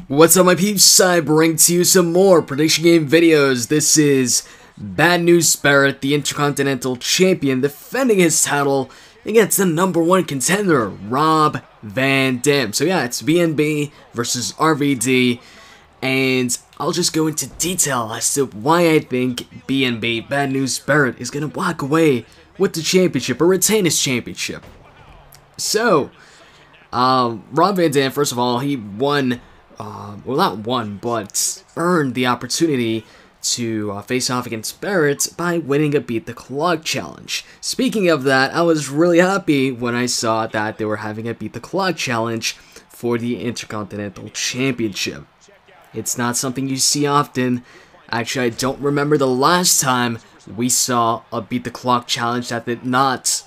What's up, my peeps? I bring to you some more prediction game videos. This is Bad News Barrett, the Intercontinental Champion, defending his title against the #1 contender, Rob Van Dam. So yeah, it's BNB versus RVD, and I'll just go into detail as to why I think BNB, Bad News Barrett, is going to walk away with the championship, or retain his championship. So, Rob Van Dam, first of all, he won, well, not won, but earned the opportunity to face off against Barrett by winning a Beat the Clock challenge. Speaking of that, I was really happy when I saw that they were having a Beat the Clock challenge for the Intercontinental Championship. It's not something you see often. Actually, I don't remember the last time we saw a Beat the Clock challenge that did not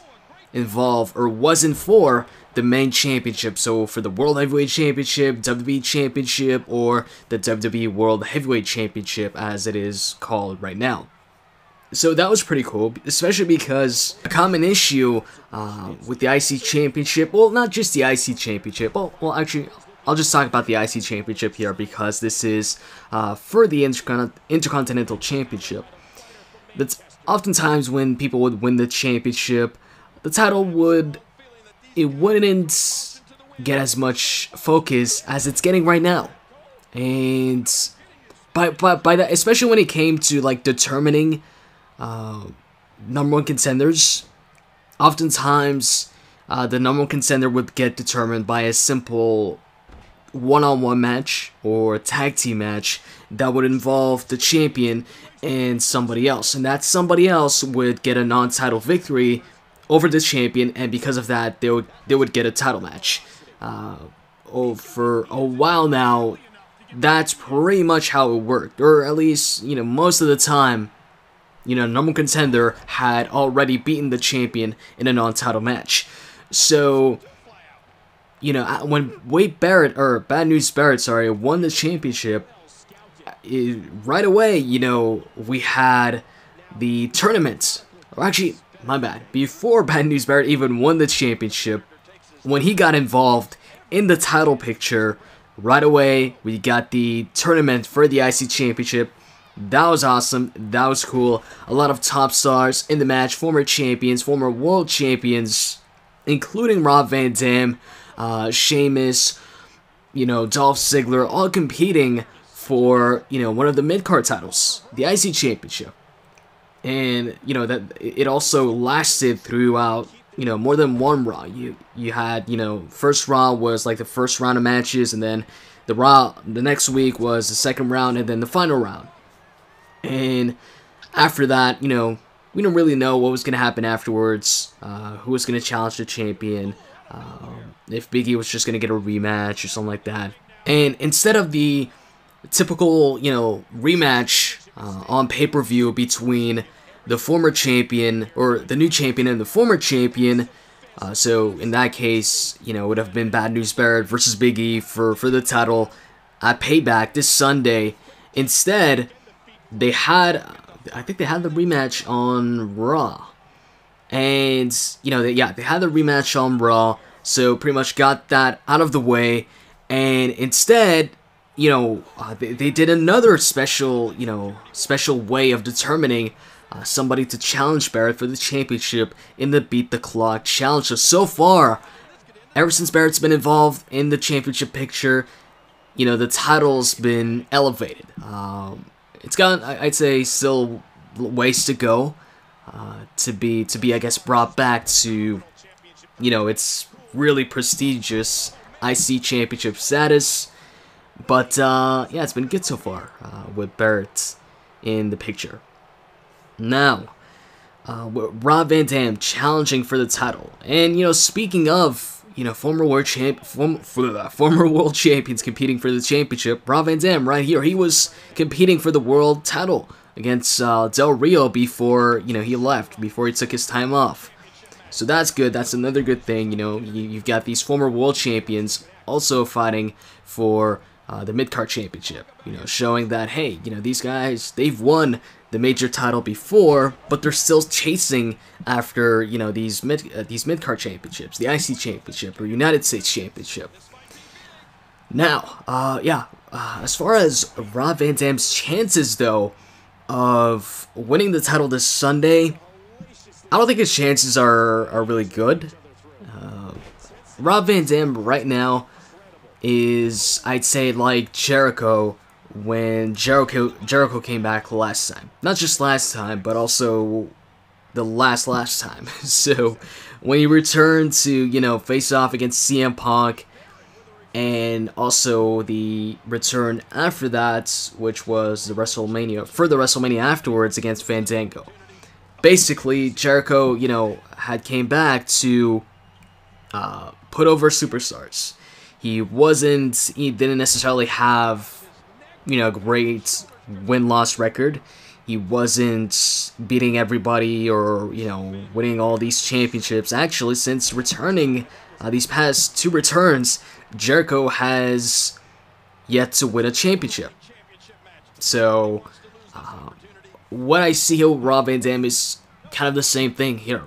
involve or wasn't for the main championship. So for the World Heavyweight Championship, WWE Championship, or the WWE World Heavyweight Championship as it is called right now. So that was pretty cool, especially because a common issue with the IC Championship, well, not just the IC Championship, well actually, I'll just talk about the IC Championship here because this is for the Intercontinental Championship. That's oftentimes when people would win the championship, the title wouldn't get as much focus as it's getting right now. And by that, especially when it came to like determining #1 contenders, oftentimes the #1 contender would get determined by a simple one-on-one match or tag team match that would involve the champion and somebody else, and that somebody else would get a non-title victory over the champion, and because of that, they would get a title match. For a while now, that's pretty much how it worked, or at least, you know, most of the time, you know, #1 contender had already beaten the champion in a non-title match. So, you know, when Bad News Barrett, won the championship, right away, you know, we had the tournament, or actually, my bad, before Bad News Barrett even won the championship, when he got involved in the title picture, right away, we got the tournament for the IC Championship. That was awesome, that was cool. A lot of top stars in the match, former champions, former world champions, including Rob Van Dam, Sheamus, you know, Dolph Ziggler, all competing for, you know, one of the mid-card titles, the IC Championship. And, you know, that it also lasted throughout, you know, more than one Raw. You had, you know, first Raw was like the first round of matches, and then the next week was the second round, and then the final round. And after that, you know, we don't really know what was going to happen afterwards, who was going to challenge the champion, if Big E was just going to get a rematch or something like that. And instead of the typical, you know, rematch on pay-per-view between the former champion, or the new champion and the former champion, so in that case, you know, it would have been Bad News Barrett versus Big E for the title at Payback this Sunday. Instead, they had, I think they had the rematch on Raw. And, you know, they had the rematch on Raw, so pretty much got that out of the way, and instead, you know, they did another special way of determining somebody to challenge Barrett for the championship in the Beat the Clock challenge. So far, ever since Barrett's been involved in the championship picture, you know, the title's been elevated. It's got, I'd say, still ways to go to be, I guess, brought back to, you know, its really prestigious IC Championship status. But, yeah, it's been good so far with Barrett in the picture. Now, Rob Van Dam challenging for the title. And, you know, speaking of, you know, former world champions competing for the championship, Rob Van Dam right here, he was competing for the world title against Del Rio before, you know, he left, before he took his time off. So that's good. That's another good thing. You know, you've got these former world champions also fighting for the mid-card championship, you know, showing that, hey, you know, these guys, they've won the major title before, but they're still chasing after, you know, these mid-card championships, the IC Championship or United States Championship. Now, as far as Rob Van Dam's chances, though, of winning the title this Sunday, I don't think his chances are really good. Rob Van Dam right now is, I'd say, like Jericho when Jericho came back last time. Not just last time, but also the last time. So when he returned to, face off against CM Punk, and also the return after that, which was the WrestleMania afterwards against Fandango. Basically, Jericho, had came back to put over superstars. He didn't necessarily have, a great win-loss record. He wasn't beating everybody or, winning all these championships. Actually, since returning these past 2 returns, Jericho has yet to win a championship. So, what I see here with Rob Van Dam is kind of the same thing here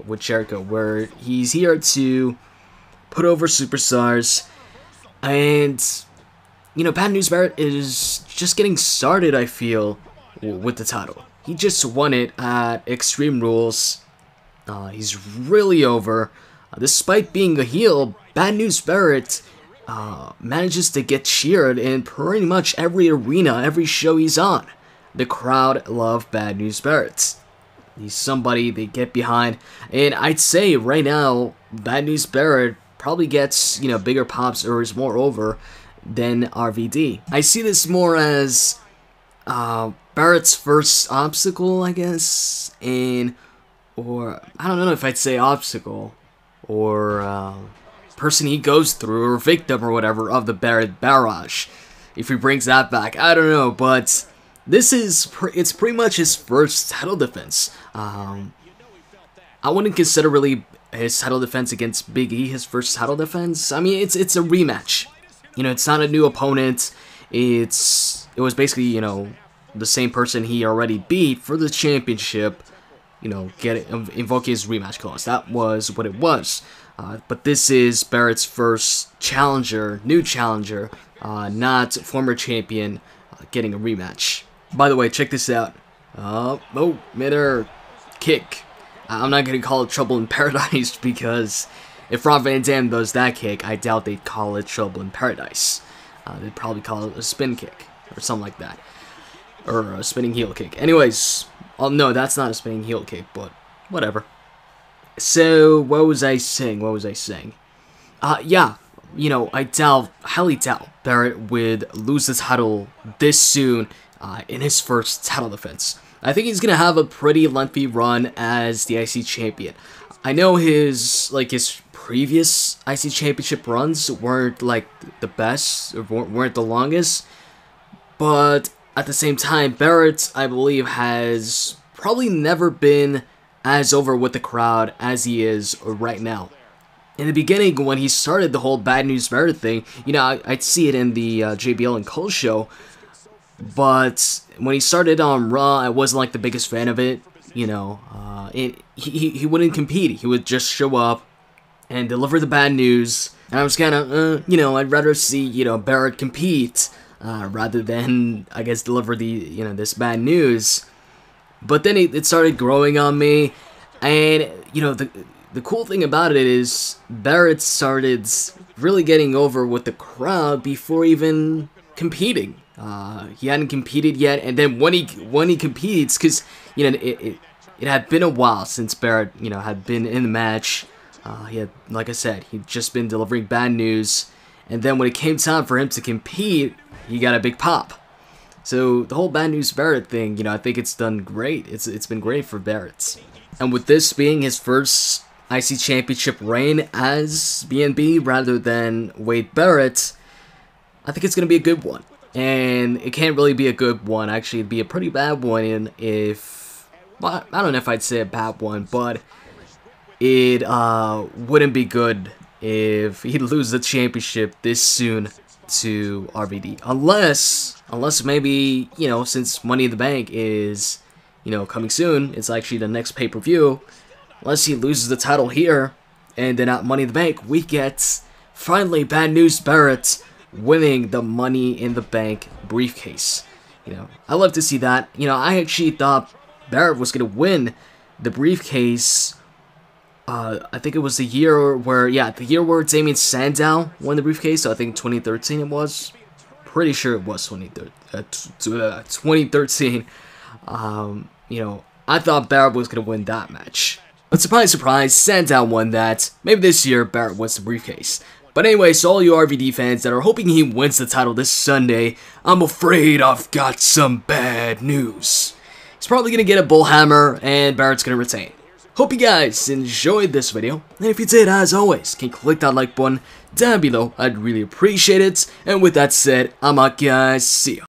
with Jericho, where he's here to put over superstars, and, Bad News Barrett is just getting started, I feel, with the title. He just won it at Extreme Rules. He's really over. Despite being a heel, Bad News Barrett manages to get cheered in pretty much every arena, every show he's on. The crowd love Bad News Barrett. He's somebody they get behind, and I'd say right now, Bad News Barrett probably gets, bigger pops or is more over than RVD. I see this more as Barrett's first obstacle, I guess, or I don't know if I'd say obstacle, or person he goes through, or victim, or whatever, of the Barrett barrage. If he brings that back, I don't know, but this is, it's pretty much his first title defense. I wouldn't consider really his title defense against Big E his first title defense. I mean, it's a rematch. It's not a new opponent. It was basically, the same person he already beat for the championship. Invoking his rematch clause. That was what it was. But this is Barrett's first challenger, new challenger, not former champion, getting a rematch. By the way, check this out. Midair kick. I'm not going to call it Trouble in Paradise because if Rob Van Dam does that kick, I doubt they'd call it Trouble in Paradise. They'd probably call it a spin kick or something like that. Or a spinning heel kick. Anyways, no, that's not a spinning heel kick, but whatever. So, what was I saying? I highly doubt Barrett would lose the title this soon in his first title defense. I think he's going to have a pretty lengthy run as the IC champion. I know his previous IC championship runs weren't, the best, or weren't the longest, but at the same time, Barrett, I believe, has probably never been as over with the crowd as he is right now. In the beginning, when he started the whole Bad News Barrett thing, I'd see it in the JBL and Cole show, but when he started on Raw, I wasn't, the biggest fan of it, he wouldn't compete. He would just show up and deliver the bad news, and I was kind of, I'd rather see, Barrett compete, rather than, I guess, deliver the, this bad news. But then it started growing on me, and, the cool thing about it is Barrett started really getting over with the crowd before even competing. He hadn't competed yet, and then when he competes, because, it had been a while since Barrett, had been in the match. He had, like I said, he'd just been delivering bad news, and then when it came time for him to compete, he got a big pop. So the whole Bad News Barrett thing, I think it's done great. It's been great for Barrett. And with this being his first IC Championship reign as BNB rather than Wade Barrett, I think it's going to be a good one. And it can't really be a good one. Actually, it'd be a pretty bad one well, I don't know if I'd say a bad one, but it wouldn't be good if he'd lose the championship this soon to RVD. Unless maybe, since Money in the Bank is, coming soon, it's actually the next pay-per-view, unless he loses the title here, and then at Money in the Bank, we get, finally, Bad News Barrett winning the Money in the Bank briefcase. You know, I love to see that. You know, I actually thought Barrett was going to win the briefcase. I think it was the year where Damien Sandow won the briefcase. So I think 2013 it was. Pretty sure it was 2013. You know, I thought Barrett was going to win that match. But surprise, surprise, Sandow won that. Maybe this year Barrett wins the briefcase. But anyway, so all you RVD fans that are hoping he wins the title this Sunday, I'm afraid I've got some bad news. He's probably going to get a bullhammer, and Barrett's going to retain. Hope you guys enjoyed this video, and if you did, as always, can click that like button down below. I'd really appreciate it. And with that said, I'm out, guys. See ya.